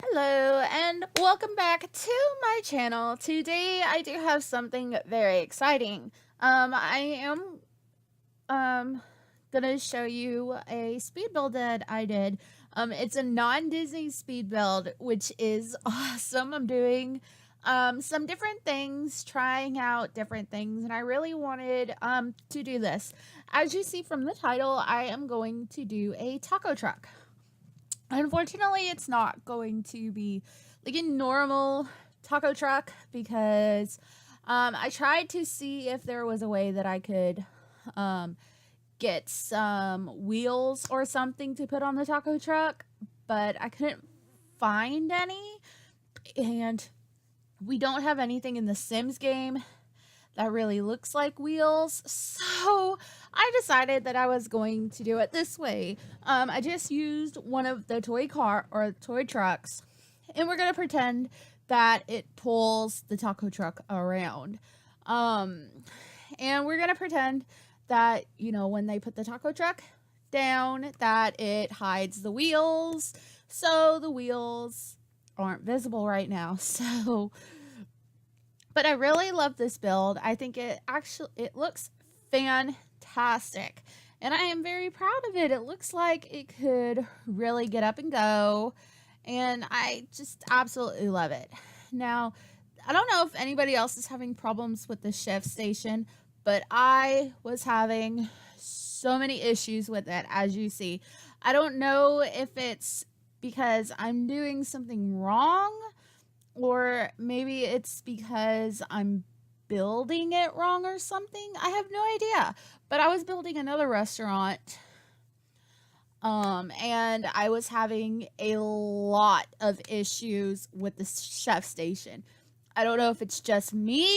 Hello and welcome back to my channel. Today I do have something very exciting. I am gonna show you a speed build that I did. It's a non-Disney speed build, which is awesome. I'm doing some different things, trying out different things, and I really wanted to do this. As you see from the title, I am going to do a taco truck. Unfortunately, it's not going to be like a normal taco truck because I tried to see if there was a way that I could get some wheels or something to put on the taco truck, but I couldn't find any. And we don't have anything in the Sims game that really looks like wheels. So I decided that I was going to do it this way. I just used one of the toy trucks, and we're gonna pretend that it pulls the taco truck around. And we're gonna pretend that, when they put the taco truck down, that it hides the wheels, so the wheels aren't visible right now. But I really love this build. I think it looks fantastic. And I am very proud of it. It looks like it could really get up and go. And I just absolutely love it. Now, I don't know if anybody else is having problems with the shift station, but I was having so many issues with it, as you see. I don't know if it's because I'm doing something wrong, or maybe it's because I'm building it wrong or something. I have no idea. But I was building another restaurant, and I was having a lot of issues with the chef station. I don't know if it's just me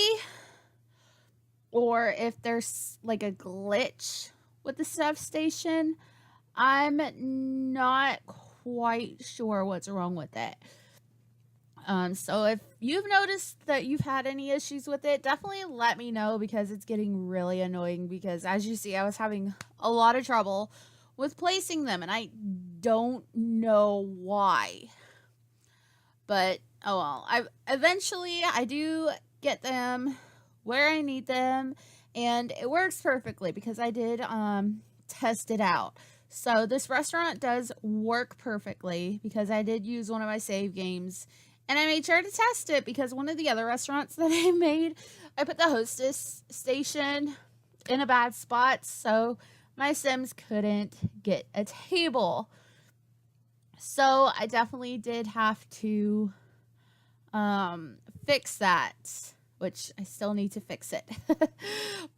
or if there's like a glitch with the chef station. I'm not quite sure what's wrong with it. So if you've noticed that you've had any issues with it, definitely let me know, because it's getting really annoying, because as you see, I was having a lot of trouble with placing them, and I don't know why. But oh well, I do get them where I need them, and it works perfectly because I did test it out. So this restaurant does work perfectly because I did use one of my save games, and I made sure to test it because one of the other restaurants that I made, I put the hostess station in a bad spot, so my Sims couldn't get a table. So I definitely did have to fix that, which I still need to fix it.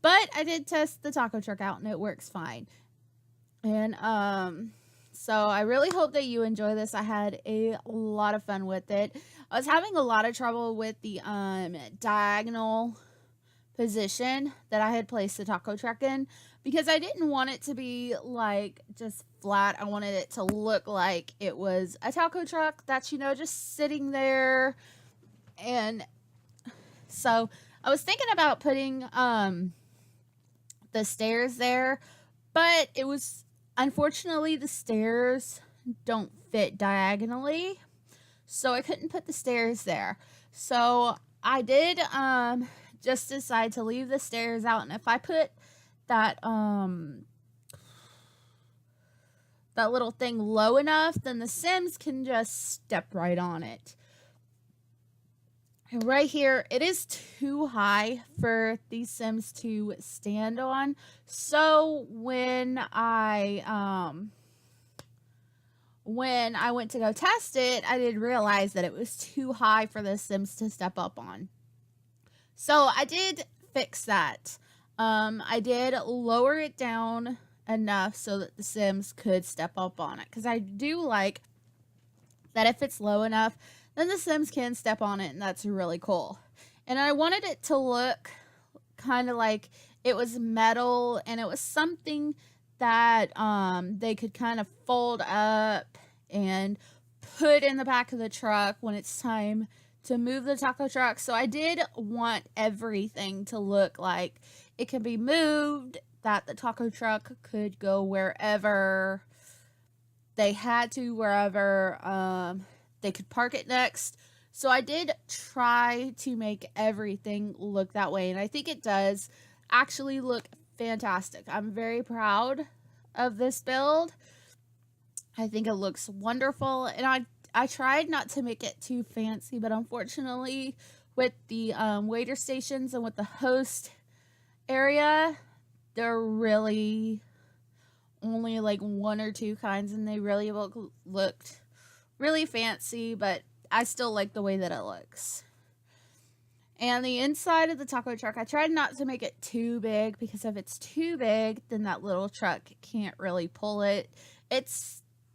But I did test the taco truck out and it works fine. And so I really hope that you enjoy this. I had a lot of fun with it. I was having a lot of trouble with the diagonal position that I had placed the taco truck in, because I didn't want it to be like just flat. I wanted it to look like it was a taco truck that's, just sitting there. And so I was thinking about putting the stairs there, but it was, unfortunately, the stairs don't fit diagonally, so I couldn't put the stairs there. So I did just decide to leave the stairs out, and if I put that that little thing low enough, then the Sims can just step right on it. And right here, it is too high for these Sims to stand on. So when I went to go test it, I did realize that it was too high for the Sims to step up on. So I did fix that. I did lower it down enough so that the Sims could step up on it, because I do like that if it's low enough, then the Sims can step on it, and that's really cool. And I wanted it to look kind of like it was metal, and it was something that they could kind of fold up and put in the back of the truck when it's time to move the taco truck. So I did want everything to look like it can be moved, that the taco truck could go wherever they had to, wherever they could park it next. So I did try to make everything look that way, and I think it does actually look fantastic. I'm very proud of this build. I think it looks wonderful, and I tried not to make it too fancy, but unfortunately with the waiter stations and with the host area, they're really only like one or two kinds, and they really looked really fancy, but I still like the way that it looks. And the inside of the taco truck, I tried not to make it too big, because if it's too big, then that little truck can't really pull it.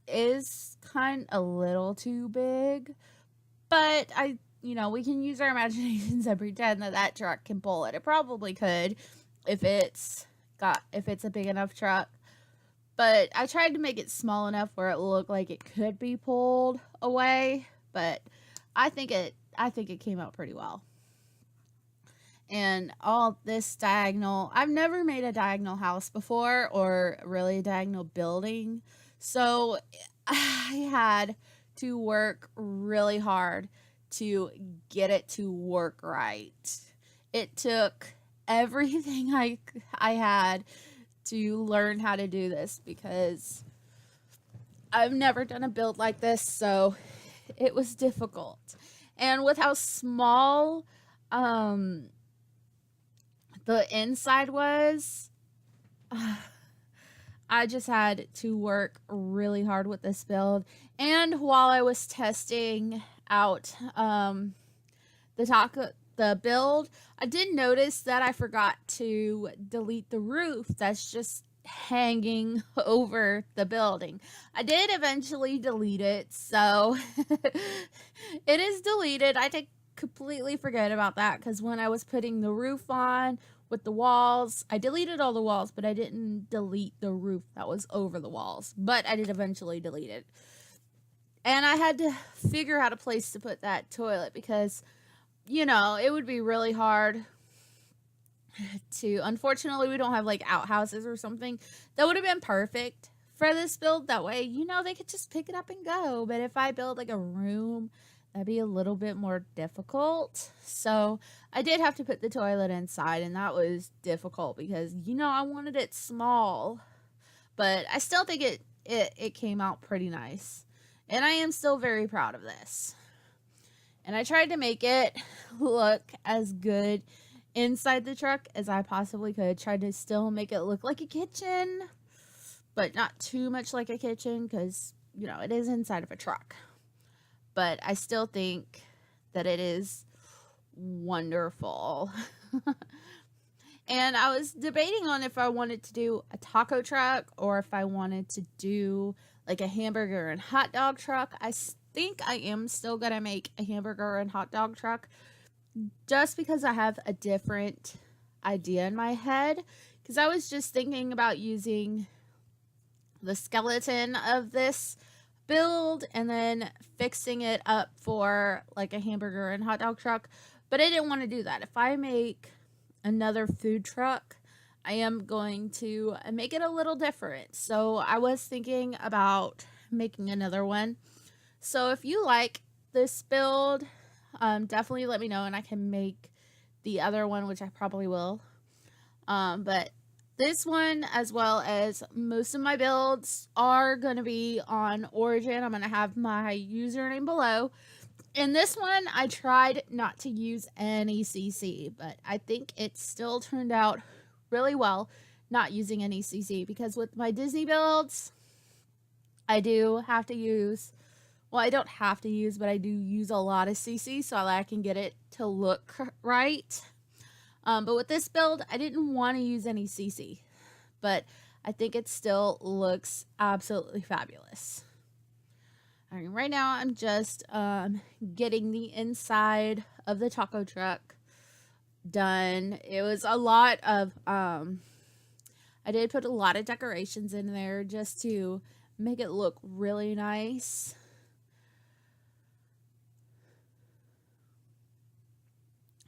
Is kind of a little too big, but we can use our imaginations and pretend that that truck can pull it. It probably could if it's a big enough truck. But I tried to make it small enough where it looked like it could be pulled away, but I think it came out pretty well. And all this diagonal, I've never made a diagonal house before, or really a diagonal building. So I had to work really hard to get it to work right. It took everything I had to learn how to do this, because I've never done a build like this, so it was difficult. And with how small the inside was, I just had to work really hard with this build. And while I was testing out the build, I did notice that I forgot to delete the roof that's just hanging over the building. I did eventually delete it, so it is deleted. I did completely forget about that, because when I was putting the roof on with the walls, I deleted all the walls, but I didn't delete the roof that was over the walls. But I did eventually delete it. And I had to figure out a place to put that toilet, because it would be really hard to, unfortunately, we don't have like outhouses or something. That would have been perfect for this build. That way, they could just pick it up and go. But if I build like a room, that'd be a little bit more difficult. So I did have to put the toilet inside, and that was difficult because, I wanted it small. But I still think it came out pretty nice. And I am still very proud of this. And I tried to make it look as good inside the truck as I possibly could. Tried to still make it look like a kitchen, but not too much like a kitchen, because, it is inside of a truck. But I still think that it is wonderful. And I was debating on if I wanted to do a taco truck or if I wanted to do like a hamburger and hot dog truck. I think I am still going to make a hamburger and hot dog truck, just because I have a different idea in my head. Because I was just thinking about using the skeleton of this build and then fixing it up for like a hamburger and hot dog truck. But I didn't want to do that. If I make another food truck, I am going to make it a little different. So I was thinking about making another one. So if you like this build, definitely let me know, and I can make the other one, which I probably will. But this one, as well as most of my builds, are going to be on Origin. I'm going to have my username below. In this one, I tried not to use any CC, but I think it still turned out really well not using any CC, because with my Disney builds, I do have to use, well, I don't have to use, but I do use a lot of CC so that I can get it to look right. But with this build, I didn't want to use any CC, but I think it still looks absolutely fabulous. All right, right now I'm just getting the inside of the taco truck done. It was a lot of, I did put a lot of decorations in there just to make it look really nice.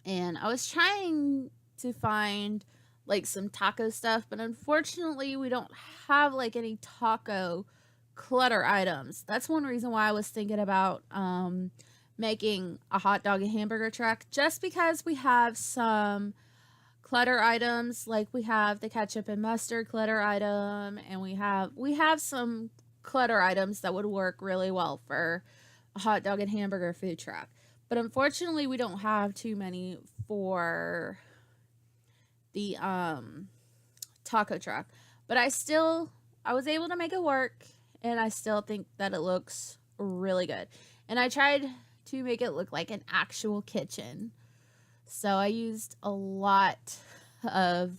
And I was trying to find like some taco stuff, but unfortunately we don't have like any taco clutter items. That's one reason why I was thinking about making a hot dog and hamburger truck, just because we have some clutter items, like we have the ketchup and mustard clutter item, and we have some clutter items that would work really well for a hot dog and hamburger food truck. But unfortunately, we don't have too many for the taco truck. But I was able to make it work, and I still think that it looks really good. And I tried to make it look like an actual kitchen. So I used a lot of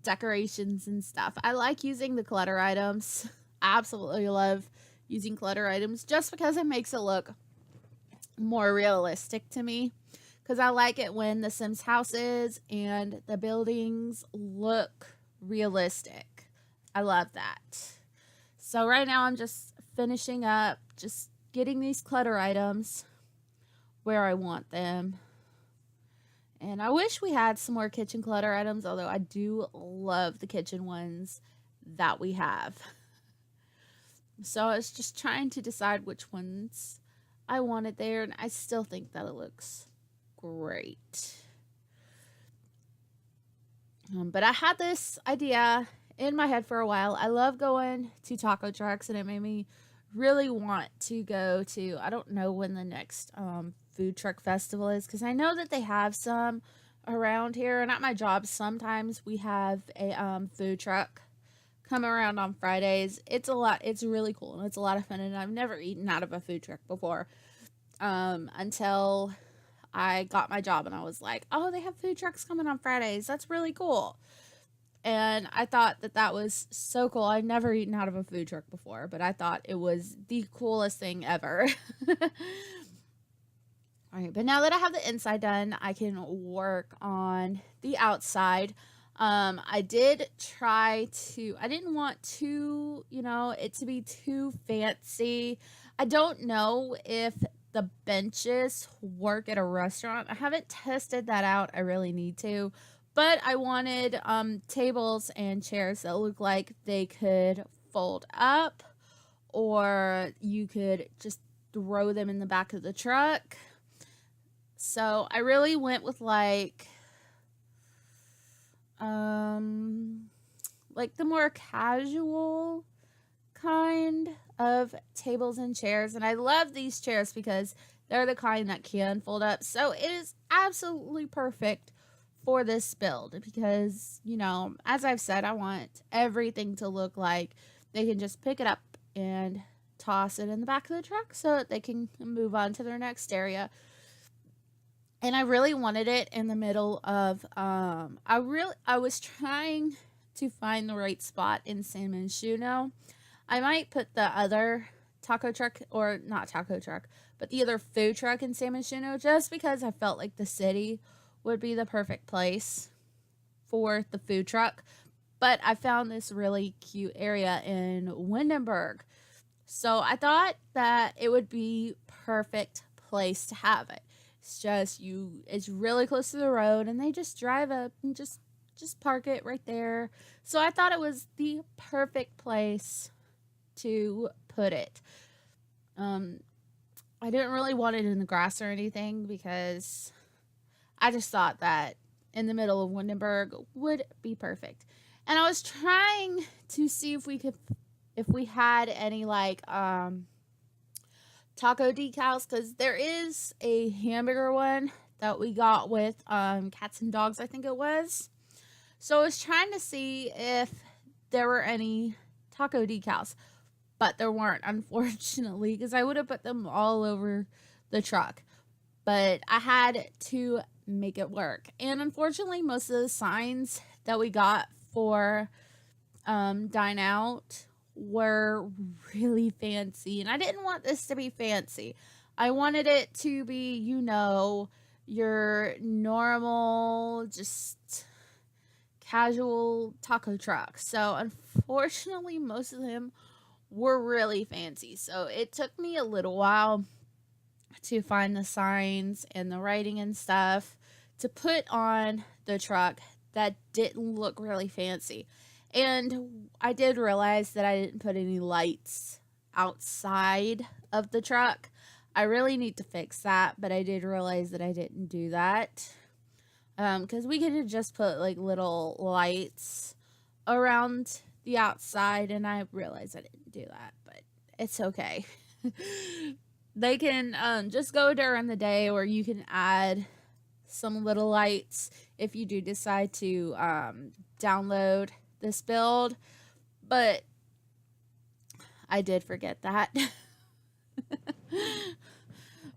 decorations and stuff. I like using the clutter items. I absolutely love using clutter items just because it makes it look more realistic to me. Because I like it when the Sims houses and the buildings look realistic. I love that. So right now I'm just finishing up, just getting these clutter items where I want them. And I wish we had some more kitchen clutter items, although I do love the kitchen ones that we have. So I was just trying to decide which ones I wanted there, and I still think that it looks great. But I had this idea in my head for a while. I love going to taco trucks, and it made me really want to go to, I don't know when the next food truck festival is, because I know that they have some around here, and at my job sometimes we have a food truck come around on Fridays. It's really cool, and it's a lot of fun, and I've never eaten out of a food truck before until I got my job, and I was like, oh, they have food trucks coming on Fridays. That's really cool. And I thought that that was so cool. I've never eaten out of a food truck before, but I thought it was the coolest thing ever. All right, but now that I have the inside done, I can work on the outside. I did try to, I didn't want to, it to be too fancy. I don't know if the benches work at a restaurant. I haven't tested that out. I really need to. But I wanted tables and chairs that look like they could fold up, or you could just throw them in the back of the truck. So I really went with like the more casual kind of tables and chairs. And I love these chairs because they're the kind that can fold up. So it is absolutely perfect for this build because, as I've said, I want everything to look like they can just pick it up and toss it in the back of the truck so that they can move on to their next area. And I really wanted it in the middle of, I was trying to find the right spot in San Myshuno. I might put the other taco truck, or not taco truck, but the other food truck in San Myshuno, just because I felt like the city would be the perfect place for the food truck. But I found this really cute area in Windenburg. So I thought that it would be perfect place to have it. It's really close to the road, and they just drive up and just park it right there. So I thought it was the perfect place to put it. I didn't really want it in the grass or anything because I just thought that in the middle of Windenburg would be perfect. And I was trying to see if we had any taco decals, because there is a hamburger one that we got with cats and dogs, I think it was. So I was trying to see if there were any taco decals, but there weren't, unfortunately, because I would have put them all over the truck. But I had to make it work. And unfortunately, most of the signs that we got for Dine Out were really fancy, and I didn't want this to be fancy. I wanted it to be, your normal, just casual taco truck. So unfortunately, most of them were really fancy. So it took me a little while to find the signs and the writing and stuff to put on the truck that didn't look really fancy. And I did realize that I didn't put any lights outside of the truck. I really need to fix that, but I did realize that I didn't do that. Because we could have just put like little lights around the outside, and I realized I didn't do that, but it's okay. They can just go during the day, or you can add some little lights if you do decide to download this build, but I did forget that.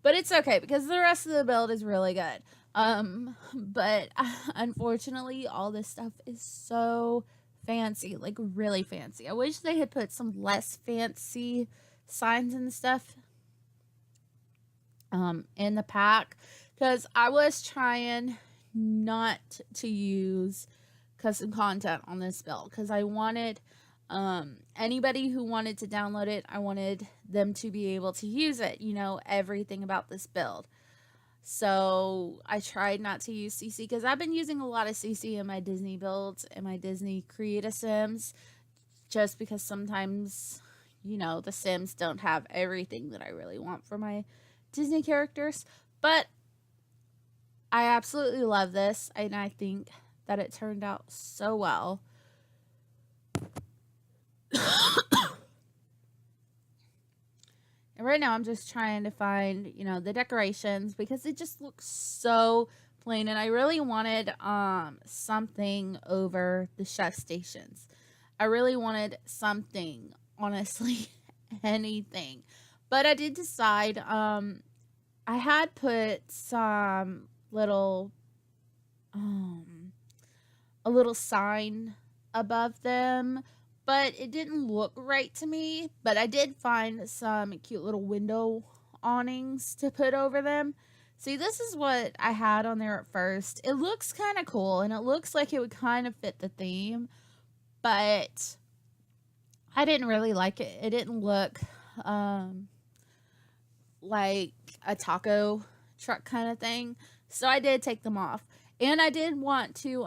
But it's okay because the rest of the build is really good. But unfortunately, all this stuff is so fancy, like really fancy. I wish they had put some less fancy signs and stuff in the pack, because I was trying not to use custom content on this build because I wanted anybody who wanted to download it, I wanted them to be able to use it, you know, everything about this build. So I tried not to use CC because I've been using a lot of CC in my Disney builds and my Disney Create-A-Sims, just because sometimes, you know, the Sims don't have everything that I really want for my Disney characters. But I absolutely love this, and I think that it turned out so well. And right now I'm just trying to find, you know, the decorations because it just looks so plain, and I really wanted something over the chef stations. I really wanted something, honestly, anything. But I did decide I had put some little a little sign above them, but it didn't look right to me. But I did find some cute little window awnings to put over them. See, this is what I had on there at first. It looks kind of cool, and it looks like it would kind of fit the theme, but I didn't really like it. It didn't look like a taco truck kind of thing, so I did take them off. And I did want to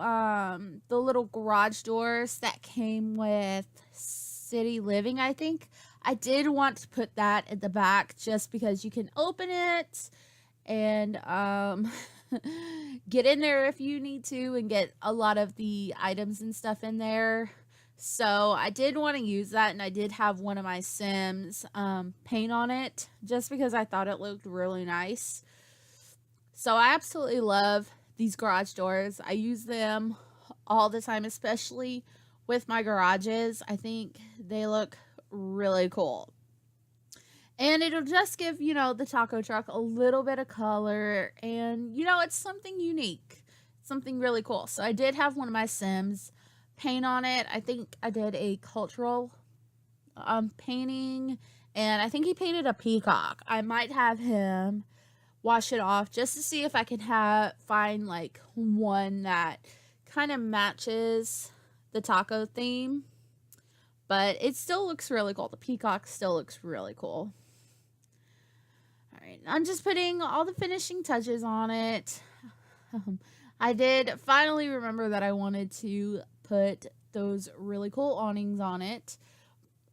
the little garage doors that came with City Living, I think I did want to put that at the back, just because you can open it and get in there if you need to and get a lot of the items and stuff in there. So I did want to use that, and I did have one of my Sims paint on it just because I thought it looked really nice. So I absolutely love these garage doors. I use them all the time, especially with my garages. I think they look really cool. And it'll just give, you know, the taco truck a little bit of color, and, you know, it's something unique, something really cool. So I did have one of my Sims paint on it. I think I did a cultural painting, and I think he painted a peacock. I might have him wash it off just to see if I can find like one that kind of matches the taco theme. But it still looks really cool. The peacock still looks really cool. All right, I'm just putting all the finishing touches on it. I did finally remember that I wanted to put those really cool awnings on it,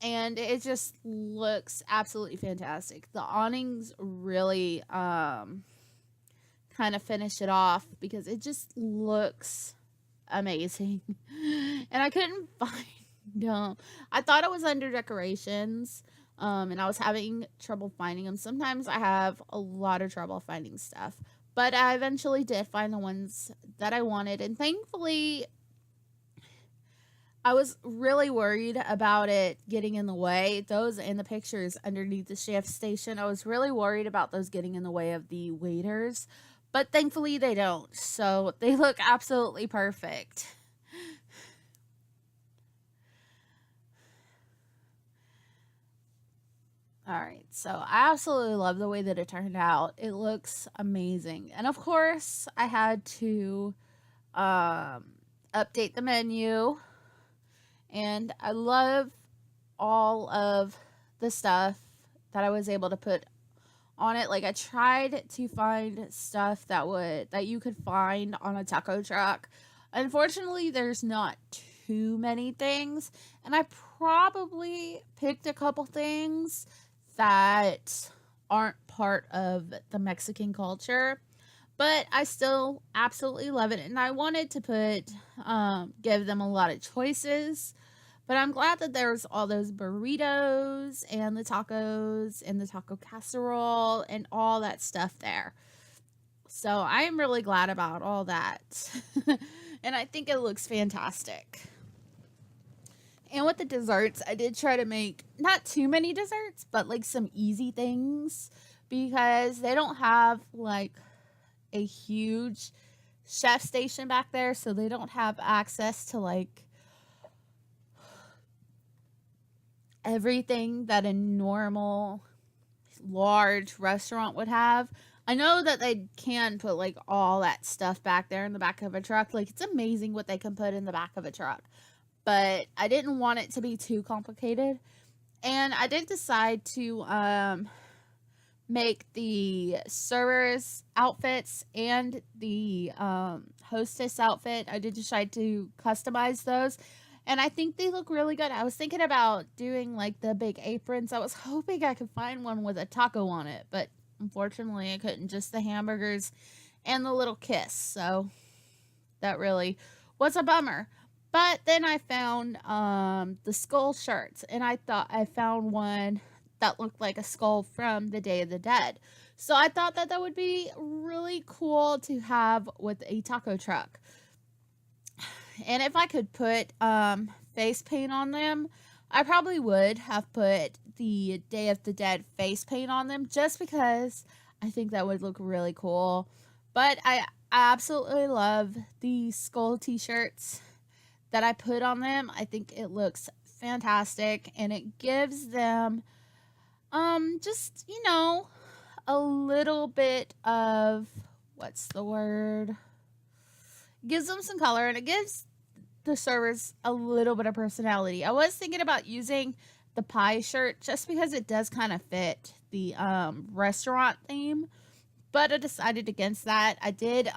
and it just looks absolutely fantastic. The awnings really kind of finish it off because it just looks amazing. And I couldn't find them. I thought it was under decorations, and I was having trouble finding them. Sometimes I have a lot of trouble finding stuff, but I eventually did find the ones that I wanted, and thankfully I was really worried about it getting in the way. Those and the pictures underneath the chef station, I was really worried about those getting in the way of the waiters, but thankfully they don't. So they look absolutely perfect. All right, so I absolutely love the way that it turned out. It looks amazing. And of course, I had to update the menu. And I love all of the stuff that I was able to put on it. Like, I tried to find stuff that you could find on a taco truck. Unfortunately, there's not too many things. And I probably picked a couple things that aren't part of the Mexican culture, but I still absolutely love it. And I wanted to give them a lot of choices. But I'm glad that there's all those burritos and the tacos and the taco casserole and all that stuff there. So I am really glad about all that. And I think it looks fantastic. And with the desserts, I did try to make not too many desserts, but like some easy things because they don't have like a huge chef station back there. So they don't have access to like everything that a normal large restaurant would have. I know that they can put like all that stuff back there in the back of a truck. Like it's amazing what they can put in the back of a truck. But I didn't want it to be too complicated. And I did decide to make the servers outfits and the hostess outfit. I did decide to customize those. And I think they look really good. I was thinking about doing like the big aprons. I was hoping I could find one with a taco on it, but unfortunately I couldn't. Just the hamburgers and the little kiss. So that really was a bummer. But then I found the skull shirts, and I thought I found one that looked like a skull from the Day of the Dead. So I thought that that would be really cool to have with a taco truck. And if I could put face paint on them, I probably would have put the Day of the Dead face paint on them just because I think that would look really cool. But I absolutely love the skull t-shirts that I put on them. I think it looks fantastic and it gives them just, a little bit of what's the word? Gives them some color and it gives the servers a little bit of personality. I was thinking about using the pie shirt just because it does kind of fit the restaurant theme, but I decided against that. I did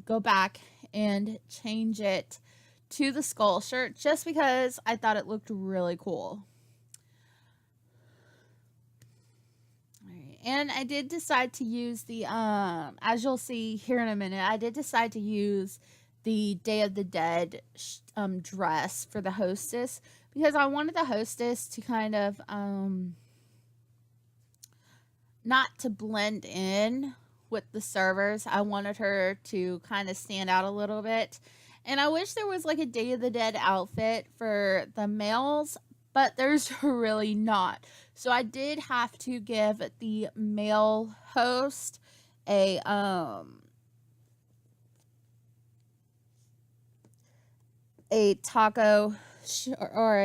go back and change it to the skull shirt just because I thought it looked really cool. Alright, and I did decide to use the as you'll see here in a minute, I did decide to use the Day of the Dead dress for the hostess because I wanted the hostess to kind of not to blend in with the servers. I wanted her to kind of stand out a little bit. And I wish there was like a Day of the Dead outfit for the males, but there's really not. So I did have to give the male host a taco or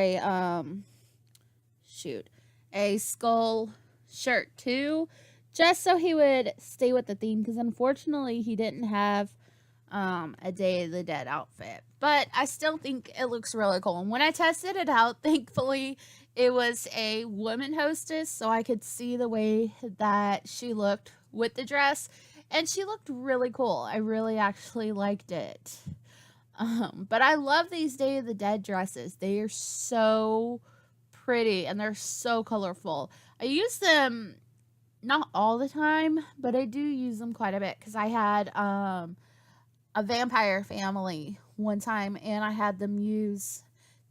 a skull shirt too, just so he would stay with the theme because unfortunately he didn't have a Day of the Dead outfit, but I still think it looks really cool. And when I tested it out, thankfully it was a woman hostess, so I could see the way that she looked with the dress, and she looked really cool. I really actually liked it. But I love these Day of the Dead dresses. They are so pretty and they're so colorful. I use them not all the time, but I do use them quite a bit because I had a vampire family one time and I had them use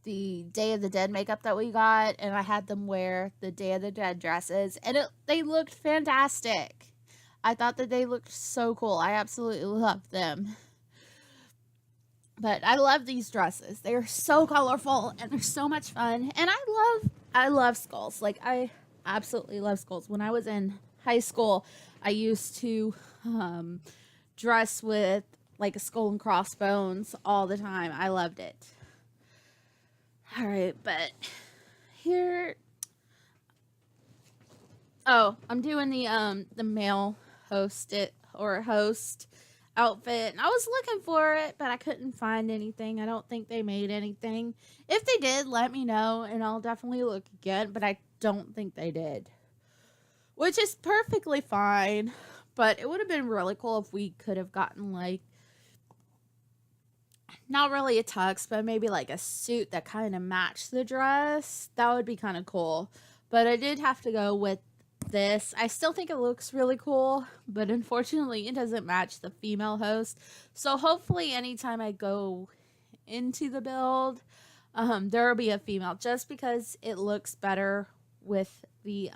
the Day of the Dead makeup that we got, and I had them wear the Day of the Dead dresses, and they looked fantastic. I thought that they looked so cool. I absolutely loved them. But I love these dresses. They're so colorful and they're so much fun. And I love skulls. Like I absolutely love skulls. When I was in high school, I used to dress with like a skull and crossbones all the time. I loved it. All right, but here I'm doing the male host outfit, and I was looking for it, but I couldn't find anything. I don't think they made anything. If they did, let me know and I'll definitely look again, but I don't think they did, which is perfectly fine. But it would have been really cool if we could have gotten like not really a tux, but maybe like a suit that kind of matched the dress. That would be kind of cool. But I did have to go with this. I still think it looks really cool, but unfortunately, it doesn't match the female host. So hopefully, anytime I go into the build, there will be a female just because it looks better with the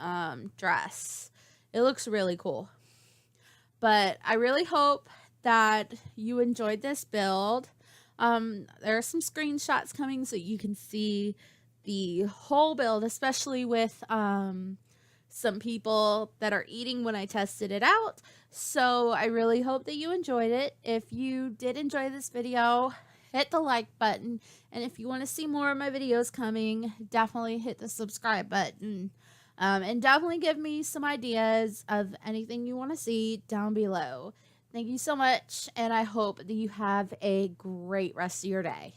dress. It looks really cool. But I really hope that you enjoyed this build. There are some screenshots coming so you can see the whole build, especially with some people that are eating when I tested it out. So I really hope that you enjoyed it. If you did enjoy this video, hit the like button. And if you want to see more of my videos coming, definitely hit the subscribe button. And definitely give me some ideas of anything you want to see down below. Thank you so much, and I hope that you have a great rest of your day.